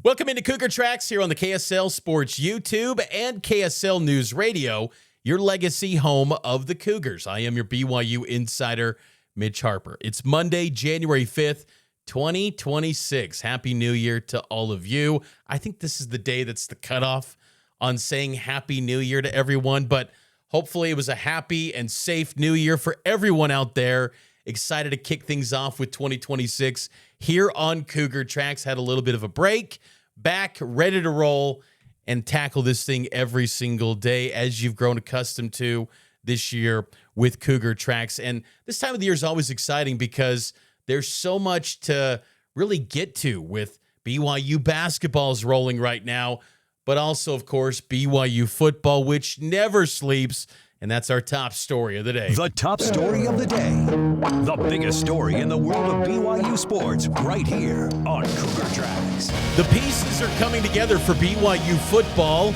Welcome into Cougar Tracks here on the KSL Sports YouTube and KSL NewsRadio, your legacy home of the Cougars. I am your BYU insider, Mitch Harper. It's Monday, January 5th, 2026. Happy New Year to all of you. I think this is the day that's the cutoff on saying Happy New Year to everyone, but hopefully it was a happy and safe New Year for everyone out there. Excited to kick things off with 2026 here on Cougar Tracks. Had a little bit of a break. Back, ready to roll and tackle this thing every single day as you've grown accustomed to this year with Cougar Tracks. And this time of the year is always exciting because there's so much to really get to with BYU basketball's rolling right now, but also, of course, BYU football, which never sleeps. And that's our top story of the day. The top story of the day. The biggest story in the world of BYU sports right here on Cougar Tracks. The pieces are coming together for BYU football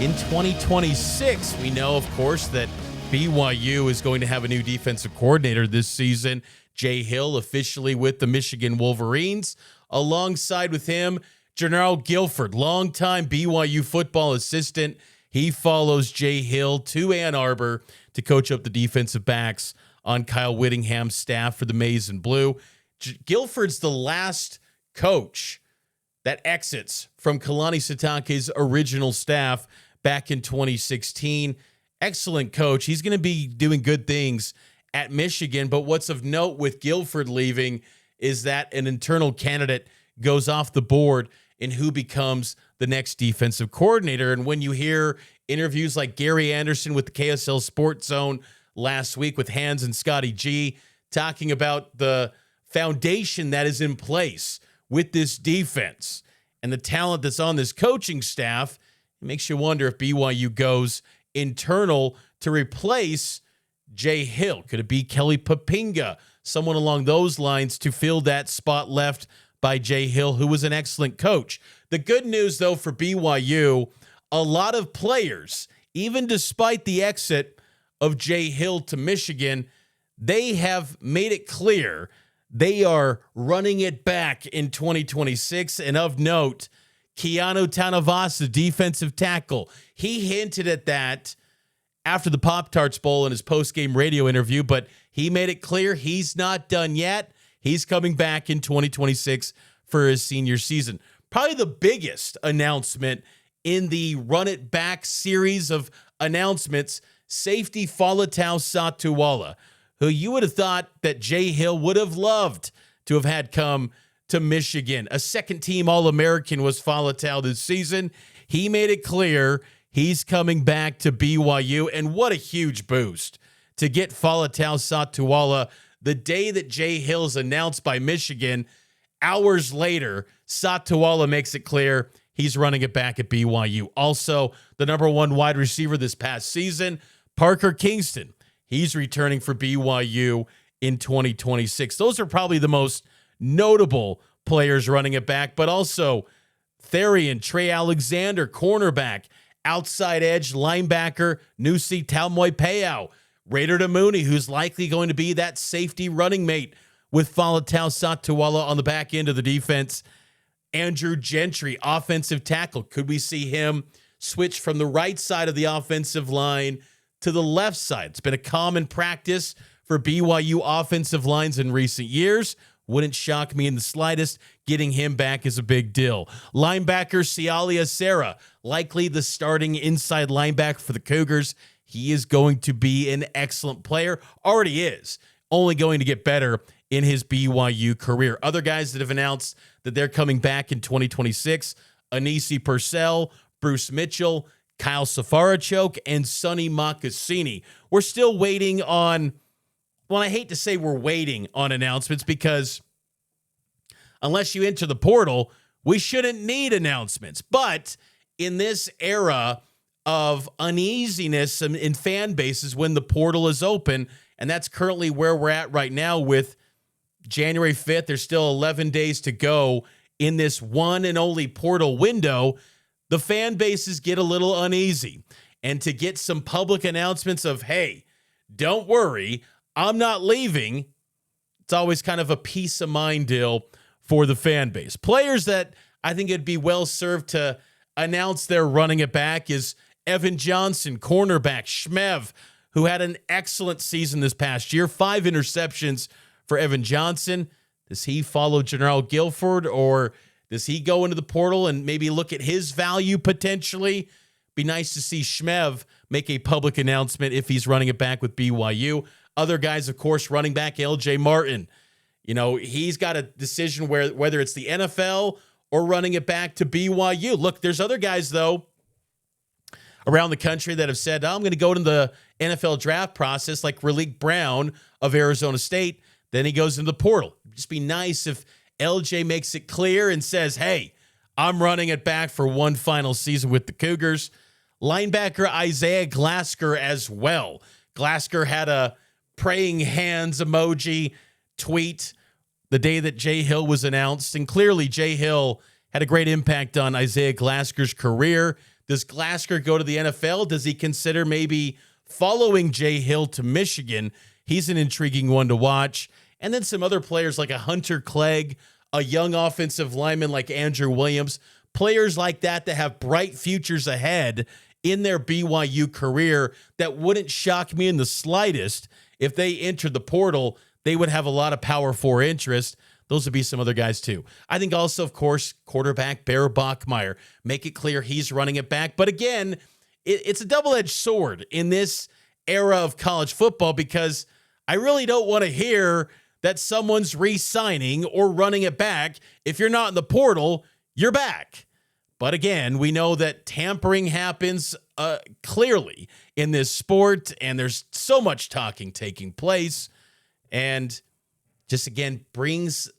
in 2026. We know, of course, that BYU is going to have a new defensive coordinator this season. Jay Hill officially with the Michigan Wolverines. Alongside with him, Jernaro Gilford, longtime BYU football assistant. He follows Jay Hill to Ann Arbor to coach up the defensive backs on Kyle Whittingham's staff for the Maize and Blue. Gilford's the last coach that exits from Kalani Sitake's original staff back in 2016. Excellent coach. He's going to be doing good things at Michigan, but what's of note with Gilford leaving is that an internal candidate goes off the board in who becomes the next defensive coordinator. And when you hear interviews like Gary Anderson with the KSL Sports Zone last week with Hans and Scotty G talking about the foundation that is in place with this defense and the talent that's on this coaching staff, it makes you wonder if BYU goes internal to replace Jay Hill. Could it be Kelly Papinga, someone along those lines to fill that spot left by Jay Hill, who was an excellent coach? The good news, though, for BYU, a lot of players, even despite the exit of Jay Hill to Michigan, they have made it clear they are running it back in 2026. And of note, Keanu Tanavasa, defensive tackle, he hinted at that after the Pop-Tarts Bowl in his post-game radio interview, but he made it clear he's not done yet. He's coming back in 2026 for his senior season. Probably the biggest announcement in the Run It Back series of announcements, safety Falatau Satuwala, who you would have thought that Jay Hill would have loved to have had come to Michigan. A second-team All-American was Falatau this season. He made it clear he's coming back to BYU, and what a huge boost to get Falatau Satuwala the day that Jay Hill's announced by Michigan. Hours later, Satuwala makes it clear he's running it back at BYU. Also, the number one wide receiver this past season, Parker Kingston. He's returning for BYU in 2026. Those are probably the most notable players running it back, but also Therian, Trey Alexander, cornerback, outside edge, linebacker, Nusi Talmoy-Peau, Raider Mooney, who's likely going to be that safety running mate with Falatau Satuwala on the back end of the defense. Andrew Gentry, offensive tackle. Could we see him switch from the right side of the offensive line to the left side? It's been a common practice for BYU offensive lines in recent years. Wouldn't shock me in the slightest. Getting him back is a big deal. Linebacker Sialia Serra, likely the starting inside linebacker for the Cougars. He is going to be an excellent player. Already is. Only going to get better in his BYU career. Other guys that have announced that they're coming back in 2026, Anisi Purcell, Bruce Mitchell, Kyle Safarachok, and Sonny Makasini. We're still waiting on, well, I hate to say we're waiting on announcements because unless you enter the portal, we shouldn't need announcements. But in this era of uneasiness in fan bases when the portal is open, and that's currently where we're at right now with January 5th. There's still 11 days to go in this one and only portal window. The fan bases get a little uneasy. And to get some public announcements of, hey, don't worry, I'm not leaving, it's always kind of a peace of mind deal for the fan base. Players that I think it'd be well served to announce their running it back is Evan Johnson, cornerback, Shmev, who had an excellent season this past year. 5 interceptions for Evan Johnson. Does he follow Jernaro Gilford, or does he go into the portal and maybe look at his value potentially? Be nice to see Shmev make a public announcement if he's running it back with BYU. Other guys, of course, running back LJ Martin. You know, he's got a decision whether it's the NFL or running it back to BYU. Look, there's other guys, though, around the country that have said, I'm going to go to the NFL draft process, like Raleek Brown of Arizona State. Then he goes into the portal. It'd just be nice if LJ makes it clear and says, hey, I'm running it back for one final season with the Cougars. Linebacker Isaiah Glasker as well. Glasker had a praying hands emoji tweet the day that Jay Hill was announced, and clearly Jay Hill had a great impact on Isaiah Glasker's career. Does Glasker go to the NFL? Does he consider maybe following Jay Hill to Michigan? He's an intriguing one to watch. And then some other players like a Hunter Clegg, a young offensive lineman like Andrew Williams, players like that have bright futures ahead in their BYU career that wouldn't shock me in the slightest. If they entered the portal, they would have a lot of Power 4 interest. Those would be some other guys too. I think also, of course, quarterback Bear Bachmeier. Make it clear he's running it back. But again, it's a double-edged sword in this era of college football, because I really don't want to hear that someone's re-signing or running it back. If you're not in the portal, you're back. But again, we know that tampering happens clearly in this sport, and there's so much talking taking place, and just again brings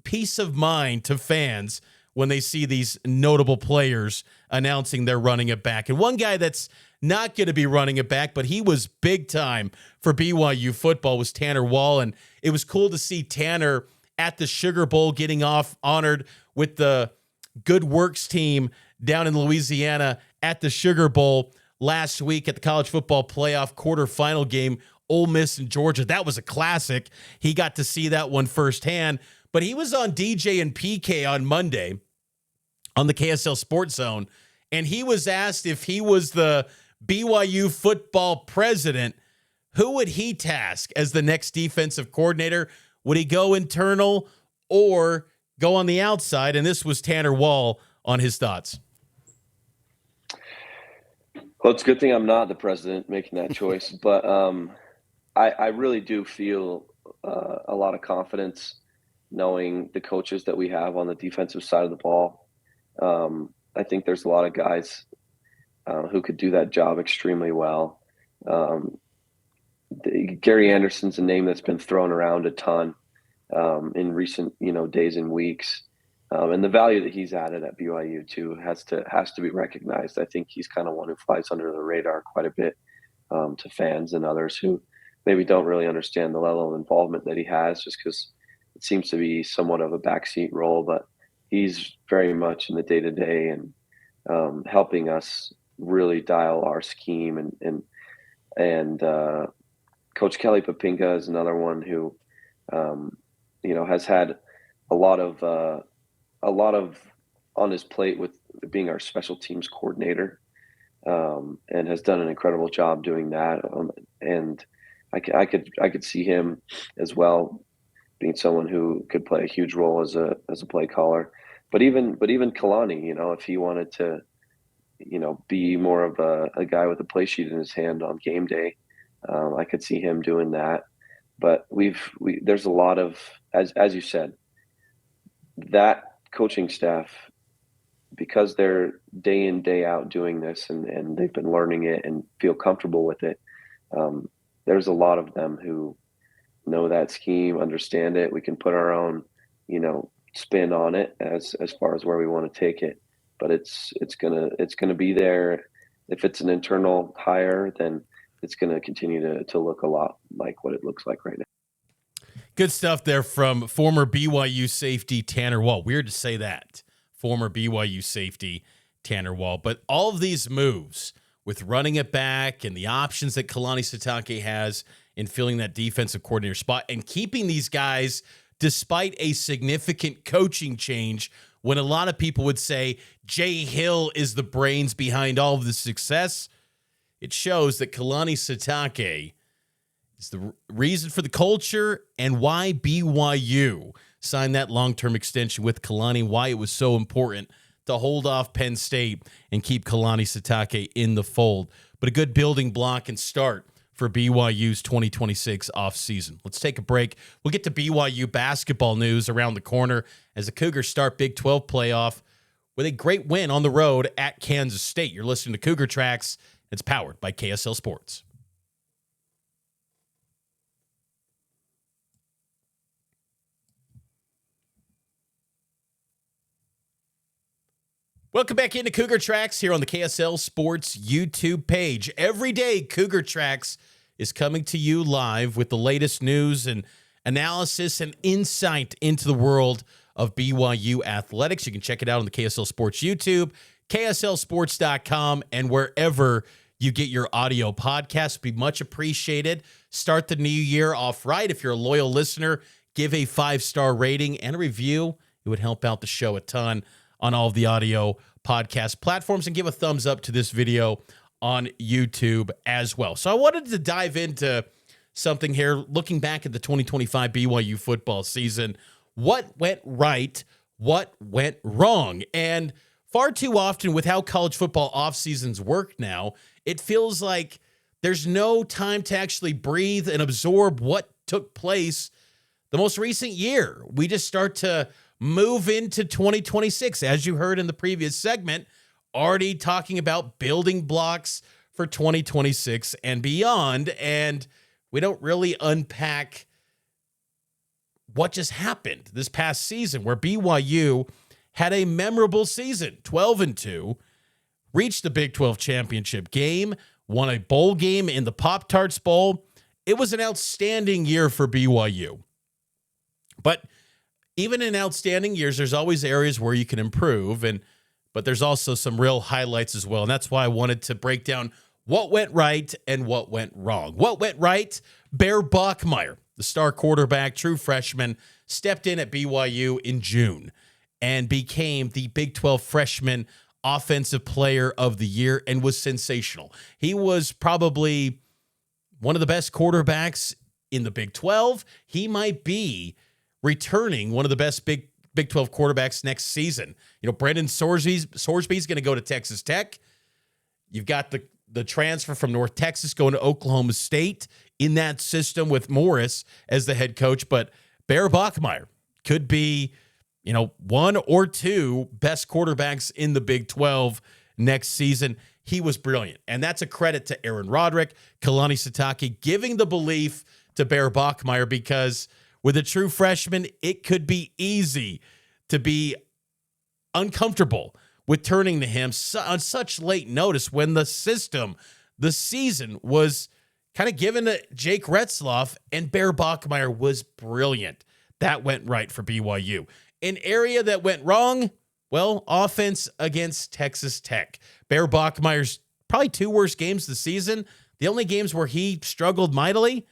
peace of mind to fans when they see these notable players announcing they're running it back. And one guy that's not going to be running it back, but he was big time for BYU football, was Tanner Wall. And it was cool to see Tanner at the Sugar Bowl getting honored with the Good Works team down in Louisiana at the Sugar Bowl last week at the college football playoff quarterfinal game, Ole Miss and Georgia. That was a classic. He got to see that one firsthand. But he was on DJ and PK on Monday on the KSL Sports Zone, and he was asked if he was the BYU football president, who would he task as the next defensive coordinator? Would he go internal or go on the outside? And this was Tanner Wall on his thoughts. Well, it's a good thing I'm not the president making that choice, but I really do feel a lot of confidence knowing the coaches that we have on the defensive side of the ball. I think there's a lot of guys who could do that job extremely well. Gary Anderson's a name that's been thrown around a ton in recent days and weeks. And the value that he's added at BYU too has to be recognized. I think he's kind of one who flies under the radar quite a bit to fans and others who maybe don't really understand the level of involvement that he has, just because it seems to be somewhat of a backseat role. But he's very much in the day-to-day and helping us really dial our scheme. And Coach Kelly Papinga is another one who has had a lot of on his plate with being our special teams coordinator, and has done an incredible job doing that. And I could see him as well being someone who could play a huge role as a play caller. But even Kalani, if he wanted to, be more of a guy with a play sheet in his hand on game day, I could see him doing that. But there's a lot of, as you said, that coaching staff, because they're day in, day out doing this and they've been learning it and feel comfortable with it. There's a lot of them who know that scheme, understand it. We can put our own, spin on it as far as where we want to take it. But it's gonna be there. If it's an internal hire, then it's gonna continue to look a lot like what it looks like right now. Good stuff there from former BYU safety Tanner Wall. Weird to say that. Former BYU safety Tanner Wall. But all of these moves with running it back and the options that Kalani Sitake has in filling that defensive coordinator spot and keeping these guys despite a significant coaching change when a lot of people would say Jay Hill is the brains behind all of the success, it shows that Kalani Sitake is the reason for the culture and why BYU signed that long-term extension with Kalani, why it was so important to hold off Penn State and keep Kalani Sitake in the fold. But a good building block and start for BYU's 2026 offseason. Let's take a break. We'll get to BYU basketball news around the corner as the Cougars start Big 12 playoff with a great win on the road at Kansas State. You're listening to Cougar Tracks. It's powered by KSL Sports. Welcome back into Cougar Tracks here on the KSL Sports YouTube page. Every day, Cougar Tracks is coming to you live with the latest news and analysis and insight into the world of BYU athletics. You can check it out on the KSL Sports YouTube, KSLSports.com, and wherever you get your audio podcasts. Be much appreciated. Start the new year off right. If you're a loyal listener, give a 5-star rating and a review. It would help out the show a ton on all of the audio podcast platforms, and give a thumbs up to this video on YouTube as well. So I wanted to dive into something here, looking back at the 2025 BYU football season. What went right? What went wrong? And far too often with how college football off seasons work now, it feels like there's no time to actually breathe and absorb what took place the most recent year. We just start to move into 2026, as you heard in the previous segment, already talking about building blocks for 2026 and beyond. And we don't really unpack what just happened this past season, where BYU had a memorable season, 12-2, reached the Big 12 championship game, won a bowl game in the Pop-Tarts Bowl. It was an outstanding year for BYU. But even in outstanding years, there's always areas where you can improve, but there's also some real highlights as well. And that's why I wanted to break down what went right and what went wrong. What went right? Bear Bachmeier, the star quarterback, true freshman, stepped in at BYU in June and became the Big 12 freshman offensive player of the year and was sensational. He was probably one of the best quarterbacks in the Big 12. He might be returning one of the best Big 12 quarterbacks next season. You know, Brendan Sorsby's going to go to Texas Tech. You've got the transfer from North Texas going to Oklahoma State in that system with Morris as the head coach. But Bear Bachmeier could be, one or two best quarterbacks in the Big 12 next season. He was brilliant. And that's a credit to Aaron Roderick, Kalani Sitake, giving the belief to Bear Bachmeier, because with a true freshman, it could be easy to be uncomfortable with turning to him on such late notice when the season was kind of given to Jake Retzloff, and Bear Bachmeier was brilliant. That went right for BYU. An area that went wrong, well, offense against Texas Tech. Bear Bachmeier's probably 2 worst games this season. The only games where he struggled mightily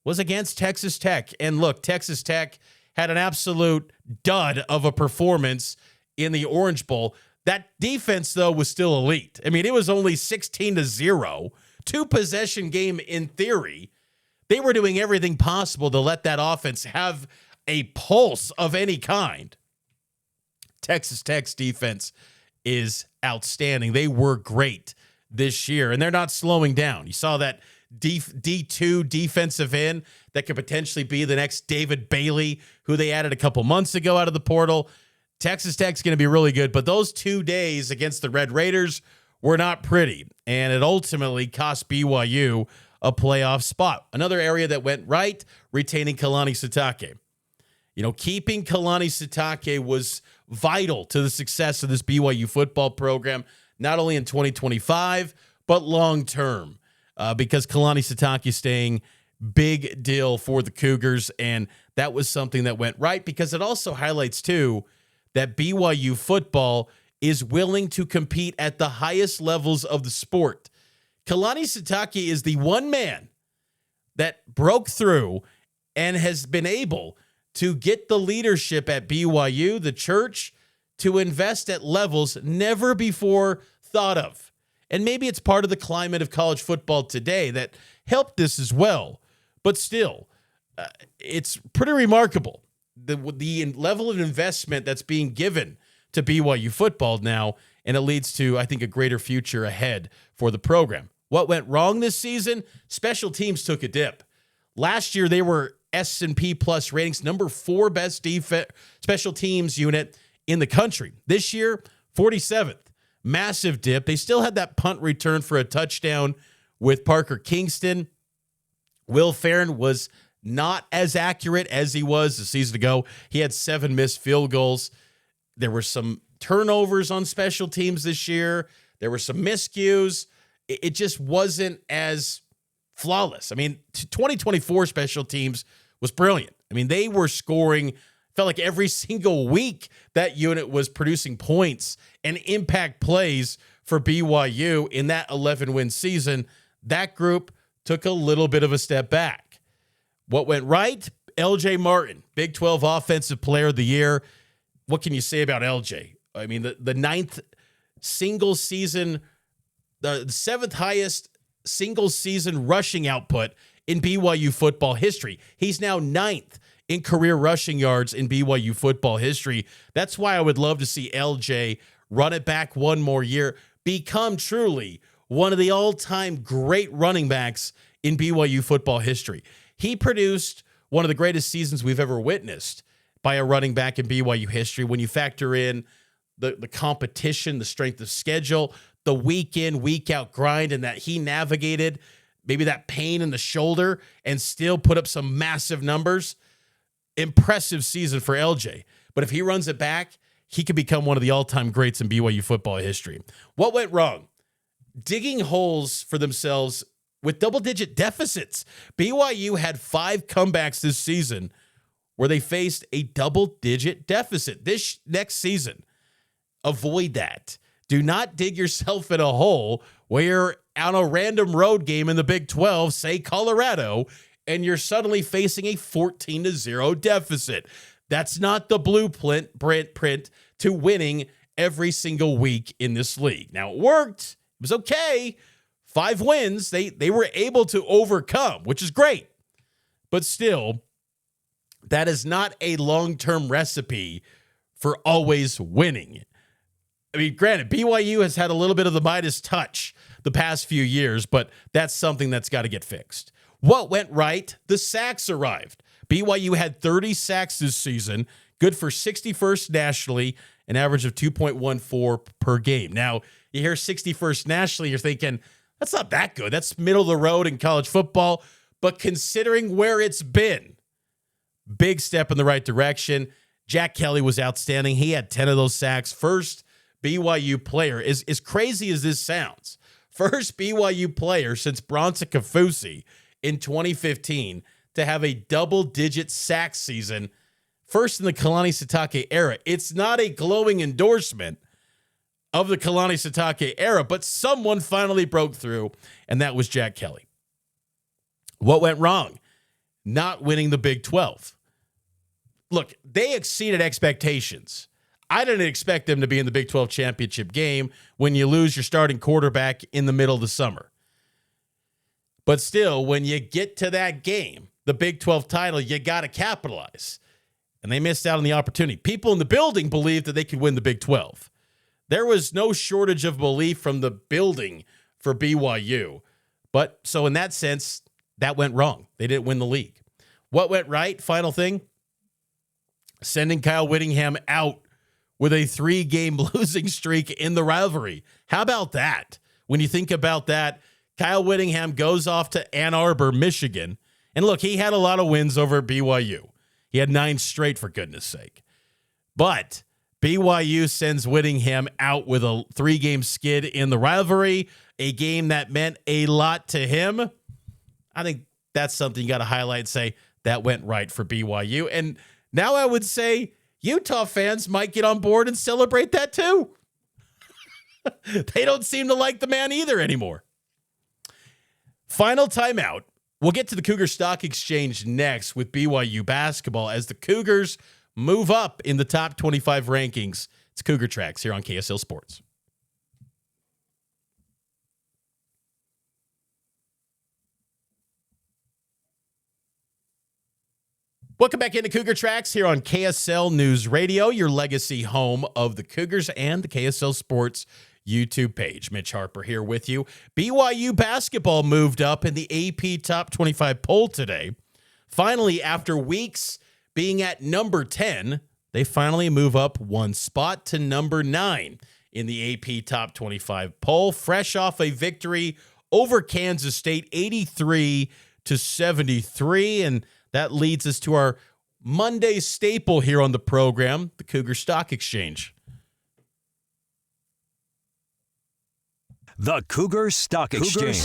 was against Texas Tech. And look, Texas Tech had an absolute dud of a performance in the Orange Bowl. That defense, though, was still elite. I mean, it was only 16-0, 2-possession game in theory. They were doing everything possible to let that offense have a pulse of any kind. Texas Tech's defense is outstanding. They were great this year, and they're not slowing down. You saw that D2 defensive end that could potentially be the next David Bailey, who they added a couple months ago out of the portal. Texas Tech's going to be really good, but those 2 days against the Red Raiders were not pretty, and it ultimately cost BYU a playoff spot. Another area that went right, retaining Kalani Sitake. Keeping Kalani Sitake was vital to the success of this BYU football program, not only in 2025, but long term. Because Kalani Sitake staying, big deal for the Cougars, and that was something that went right, because it also highlights, too, that BYU football is willing to compete at the highest levels of the sport. Kalani Sitake is the one man that broke through and has been able to get the leadership at BYU, the church, to invest at levels never before thought of. And maybe it's part of the climate of college football today that helped this as well. But still, it's pretty remarkable, the level of investment that's being given to BYU football now, and it leads to, I think, a greater future ahead for the program. What went wrong this season? Special teams took a dip. Last year, they were S&P Plus ratings, number 4 best special teams unit in the country. This year, 47th. Massive dip. They still had that punt return for a touchdown with Parker Kingston. Will Farron was not as accurate as he was a season ago. He had 7 missed field goals. There were some turnovers on special teams this year. There were some miscues. It just wasn't as flawless. I mean, 2024 special teams was brilliant. I mean, they were scoring, felt like every single week that unit was producing points and impact plays for BYU in that 11-win season. That group took a little bit of a step back. What went right? LJ Martin, Big 12 Offensive Player of the Year. What can you say about LJ? I mean, the 9th single season, the 7th highest single season rushing output in BYU football history. He's now 9th in career rushing yards in BYU football history. That's why I would love to see LJ run it back one more year, become truly one of the all-time great running backs in BYU football history. He produced one of the greatest seasons we've ever witnessed by a running back in BYU history when you factor in the competition, the strength of schedule, the week in, week out grind, and that he navigated maybe that pain in the shoulder and still put up some massive numbers. Impressive season for LJ. But if he runs it back, he could become one of the all-time greats in BYU football history. What went wrong? Digging holes for themselves with double-digit deficits. BYU had 5 comebacks this season where they faced a double-digit deficit. This next season, avoid that. Do not dig yourself in a hole where you're on a random road game in the Big 12, say Colorado, and you're suddenly facing a 14-0 deficit. That's not the blueprint to winning every single week in this league. Now, it worked. It was okay. 5 wins. They were able to overcome, which is great. But still, that is not a long-term recipe for always winning. I mean, granted, BYU has had a little bit of the Midas touch the past few years, but that's something that's got to get fixed. What went right? The sacks arrived. BYU had 30 sacks this season, good for 61st nationally, an average of 2.14 per game. Now, you hear 61st nationally, you're thinking, that's not that good. That's middle of the road in college football. But considering where it's been, big step in the right direction. Jack Kelly was outstanding. He had 10 of those sacks. First BYU player, as crazy as this sounds, first BYU player since Bronson Kafusi in 2015 to have a double-digit sack season, first in the Kalani Sitake era. It's not a glowing endorsement of the Kalani Sitake era, but someone finally broke through, and that was Jack Kelly. What went wrong? Not winning the Big 12. Look, they exceeded expectations. I didn't expect them to be in the Big 12 championship game when you lose your starting quarterback in the middle of the summer. But still, when you get to that game, the Big 12 title, you got to capitalize. And they missed out on the opportunity. People in the building believed that they could win the Big 12. There was no shortage of belief from the building for BYU. But so in that sense, that went wrong. They didn't win the league. What went right? Final thing, sending Kyle Whittingham out with a 3-game losing streak in the rivalry. How about that? When you think about that, Kyle Whittingham goes off to Ann Arbor, Michigan. And look, he had a lot of wins over at BYU. He had 9 straight, for goodness sake. But BYU sends Whittingham out with a 3-game skid in the rivalry, a game that meant a lot to him. I think that's something you got to highlight and say that went right for BYU. And now I would say Utah fans might get on board and celebrate that too. They don't seem to like the man either anymore. Final timeout. We'll get to the Cougar Stock Exchange next with BYU Basketball as the Cougars move up in the top 25 rankings. It's It's Cougar Tracks here on KSL Sports. Welcome back into Cougar Tracks here on KSL News Radio, your legacy home of the Cougars and the KSL Sports YouTube page. Mitch Harper here with you. BYU Basketball moved up in the AP Top 25 poll today. Finally, after weeks being at number 10, they finally move up one spot to number 9 in the AP Top 25 poll, fresh off a victory over Kansas State, 83-73, and that leads us to our Monday staple here on the program, the Cougar Stock Exchange. The Cougar Stock Exchange.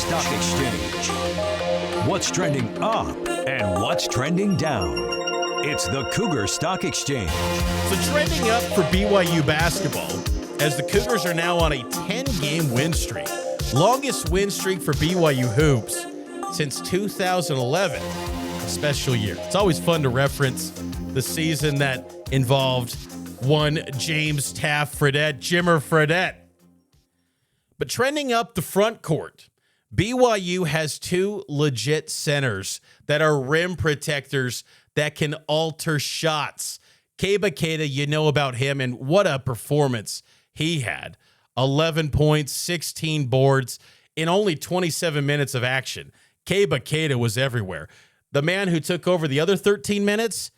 What's trending up and what's trending down? It's the Cougar Stock Exchange. So trending up for BYU basketball as the Cougars are now on a 10-game win streak. Longest win streak for BYU hoops since 2011. Special year. It's always fun to reference the season that involved one James Taft Fredette, Jimmer Fredette. But trending up the front court, BYU has 2 legit centers that are rim protectors that can alter shots. Keba Keita, you know about him, and what a performance he had. 11 points, 16 boards in only 27 minutes of action. Keba Keita was everywhere. The man who took over the other 13 minutes,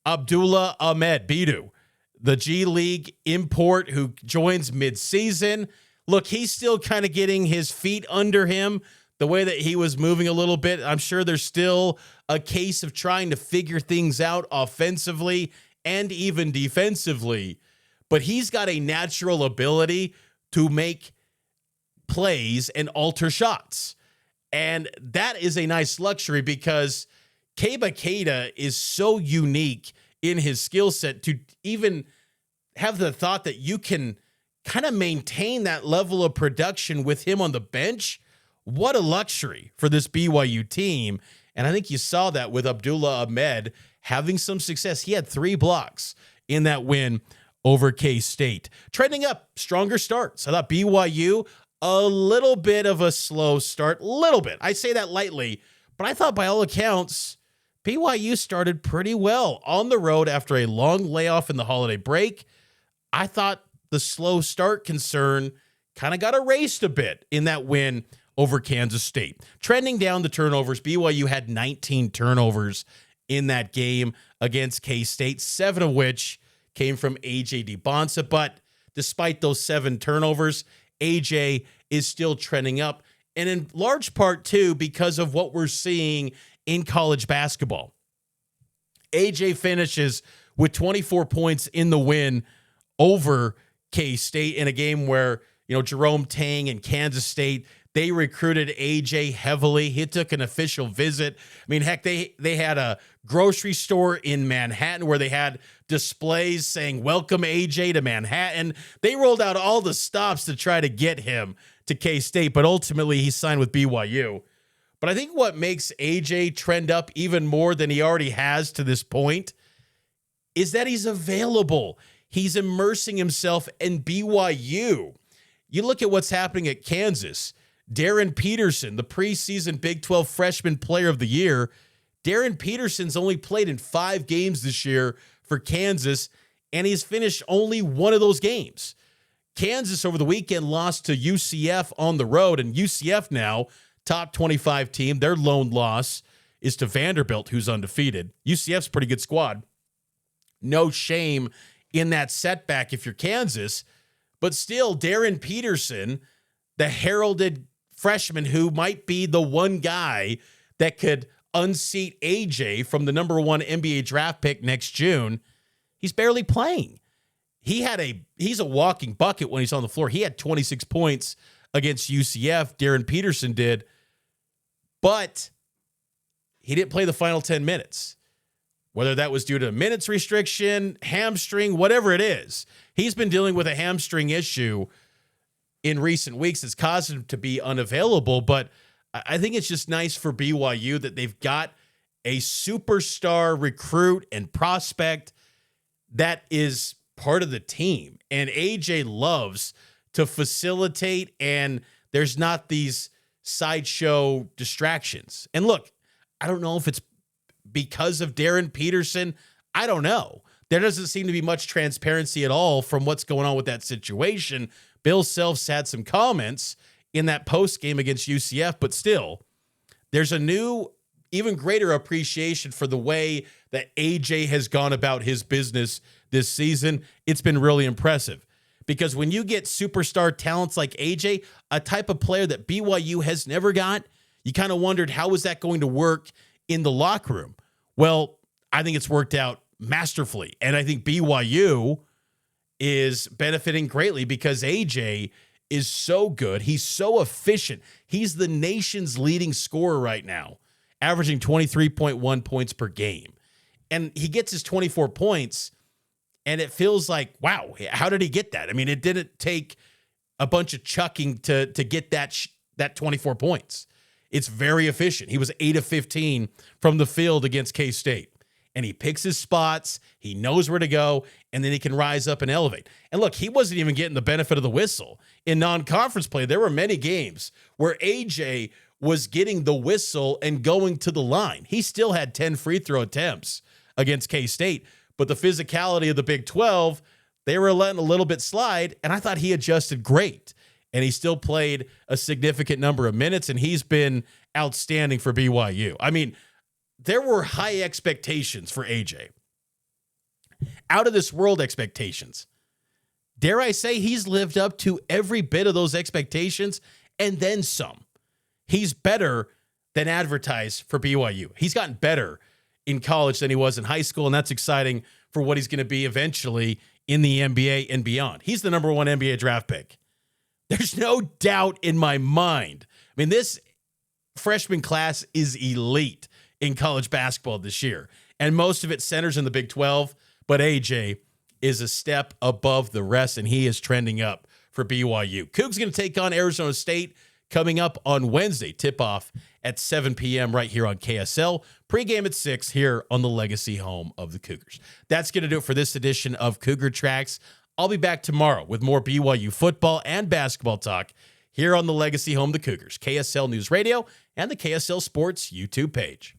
Abdullah Ahmed Bidu, the G League import who joins mid-season. Look, he's still kind of getting his feet under him, the way that he was moving a little bit. I'm sure there's still a case of trying to figure things out offensively and even defensively. But he's got a natural ability to make plays and alter shots. And that is a nice luxury because Keba Keita is so unique in his skill set to even have the thought that you can kind of maintain that level of production with him on the bench. What a luxury for this BYU team. And I think you saw that with Abdullah Ahmed having some success. He had 3 blocks in that win over K-State. Trending up, stronger starts. I thought BYU, a little bit of a slow start. Little bit. I say that lightly, but I thought by all accounts, BYU started pretty well on the road after a long layoff in the holiday break. I thought the slow start concern kind of got erased a bit in that win over Kansas State. Trending down the turnovers, BYU had 19 turnovers in that game against K-State, 7 of which came from AJ Dybantsa. But despite those 7 turnovers, AJ is still trending up, and in large part, too, because of what we're seeing in college basketball. AJ finishes with 24 points in the win over K-State in a game where, Jerome Tang and Kansas State, they recruited AJ heavily. He took an official visit. I mean, heck, they had a grocery store in Manhattan where they had displays saying, "Welcome AJ to Manhattan." They rolled out all the stops to try to get him to K-State, but ultimately he signed with BYU. But I think what makes AJ trend up even more than he already has to this point is that he's available. He's immersing himself in BYU. You look at what's happening at Kansas. Darren Peterson, the preseason Big 12 Freshman Player of the Year. Darren Peterson's only played in 5 games this year for Kansas, and he's finished only one of those games. Kansas over the weekend lost to UCF on the road, and UCF now, top 25 team. Their lone loss is to Vanderbilt, who's undefeated. UCF's a pretty good squad. No shame in that setback if you're Kansas, but still, Darren Peterson, the heralded freshman who might be the one guy that could unseat AJ from the number 1 NBA draft pick next June, he's barely playing. He's a walking bucket when he's on the floor. He had 26 points against UCF. Darren Peterson did, but he didn't play the final 10 minutes. Whether that was due to minutes restriction, hamstring, whatever it is, he's been dealing with a hamstring issue in recent weeks. It's caused him to be unavailable, but I think it's just nice for BYU that they've got a superstar recruit and prospect that is part of the team. And AJ loves to facilitate, and there's not these sideshow distractions. And look, I don't know if it's because of Darren Peterson. I don't know. There doesn't seem to be much transparency at all from what's going on with that situation. Bill Self's had some comments in that post game against UCF, but still, there's a new, even greater appreciation for the way that AJ has gone about his business this season. It's been really impressive because when you get superstar talents like AJ, a type of player that BYU has never got, you kind of wondered how is that going to work in the locker room? Well, I think it's worked out masterfully, and I think BYU is benefiting greatly because AJ is so good. He's so efficient. He's the nation's leading scorer right now, averaging 23.1 points per game. And he gets his 24 points, and it feels like, wow, how did he get that? I mean, it didn't take a bunch of chucking to get that 24 points. It's very efficient. He was 8 of 15 from the field against K-State. And he picks his spots, he knows where to go, and then he can rise up and elevate. And look, he wasn't even getting the benefit of the whistle. In non-conference play, there were many games where AJ was getting the whistle and going to the line. He still had 10 free throw attempts against K-State, but the physicality of the Big 12, they were letting a little bit slide, and I thought he adjusted great. And he still played a significant number of minutes, and he's been outstanding for BYU. I mean, there were high expectations for AJ. Out of this world expectations. Dare I say he's lived up to every bit of those expectations and then some. He's better than advertised for BYU. He's gotten better in college than he was in high school, and that's exciting for what he's going to be eventually in the NBA and beyond. He's the number 1 NBA draft pick. There's no doubt in my mind. I mean, this freshman class is elite in college basketball this year, and most of it centers in the Big 12, but AJ is a step above the rest, and he is trending up for BYU. Cougs going to take on Arizona State coming up on Wednesday. Tip-off at 7 p.m. right here on KSL. Pre-game at 6 here on the legacy home of the Cougars. That's going to do it for this edition of Cougar Tracks. I'll be back tomorrow with more BYU football and basketball talk here on the legacy home of the Cougars, KSL News Radio, and the KSL Sports YouTube page.